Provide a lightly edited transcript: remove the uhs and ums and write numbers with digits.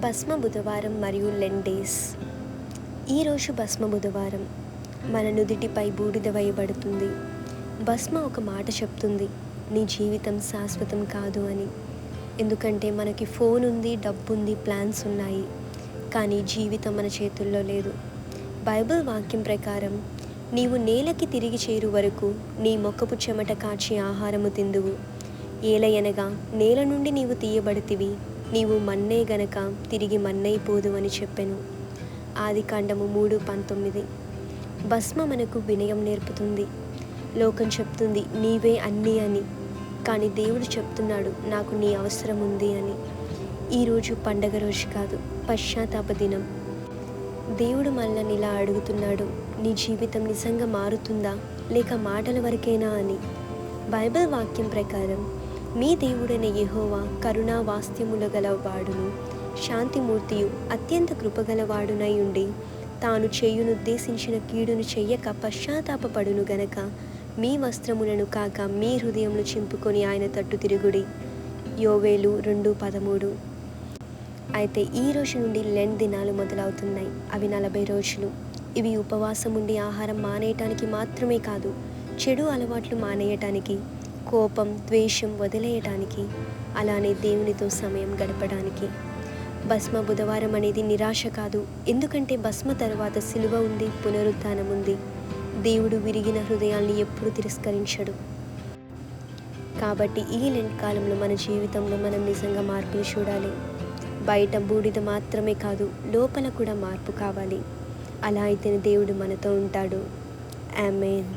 భస్మ బుధవారం మరియు లెండేస్. ఈరోజు భస్మ బుధవారం. మన నుదిటిపై బూడిద వేయబడుతుంది. భస్మ ఒక మాట చెప్తుంది, నీ జీవితం శాశ్వతం కాదు అని. ఎందుకంటే మనకి ఫోన్ ఉంది, డబ్బు ఉంది, ప్లాన్స్ ఉన్నాయి, కానీ జీవితం మన చేతుల్లో లేదు. బైబిల్ వాక్యం ప్రకారం నీవు నేలకి తిరిగి చేరు వరకు నీ మొక్కపు చెమట కాచి ఆహారము తిందువు. ఏలయనగా నేల నుండి నీవు తీయబడితివి, నీవు మన్నే గనక తిరిగి మన్నైపోదు అని చెప్పెను. ఆదికాండము 3:19. భస్మ మనకు వినయం నేర్పుతుంది. లోకం చెప్తుంది నీవే అన్నీ అని, కానీ దేవుడు చెప్తున్నాడు నాకు నీ అవసరం ఉంది అని. ఈరోజు పండగ రోజు కాదు, పశ్చాత్తాప దినం. దేవుడు మనల్ని ఇలా అడుగుతున్నాడు, నీ జీవితం నిజంగా మారుతుందా లేక మాటల వరకేనా అని. బైబిల్ వాక్యం ప్రకారం మీ దేవుడైన యెహోవా కరుణా వాత్సల్యముల గలవాడును, శాంతిమూర్తియు, అత్యంత కృపగలవాడునై ఉండి తాను చేయునుద్దేశించిన కీడును చెయ్యక పశ్చాత్తాపపడును గనక మీ వస్త్రములను కాక మీ హృదయములు చింపుకొని ఆయన తట్టు తిరుగుడి. యోవేలు 2:13. అయితే ఈ రోజు నుండి లెంట్ దినాలు మొదలవుతున్నాయి. అవి 40 రోజులు. ఇవి ఉపవాసం ఉండి ఆహారం మానేయటానికి మాత్రమే కాదు, చెడు అలవాట్లు మానేయటానికి, కోపం, ద్వేషం వదిలేయటానికి, అలానే దేవునితో సమయం గడపడానికి. భస్మ బుధవారం అనేది నిరాశ కాదు, ఎందుకంటే భస్మ తర్వాత సిలువ ఉంది, పునరుత్థానం ఉంది. దేవుడు విరిగిన హృదయాల్ని ఎప్పుడు తిరస్కరించడు. కాబట్టి ఈ లెంట్ కాలంలో మన జీవితంలో మనం నిజంగా మార్పులు చూడాలి. బయట బూడిద మాత్రమే కాదు, లోపల కూడా మార్పు కావాలి. అలా అయితేనే దేవుడు మనతో ఉంటాడు. ఆమేన్.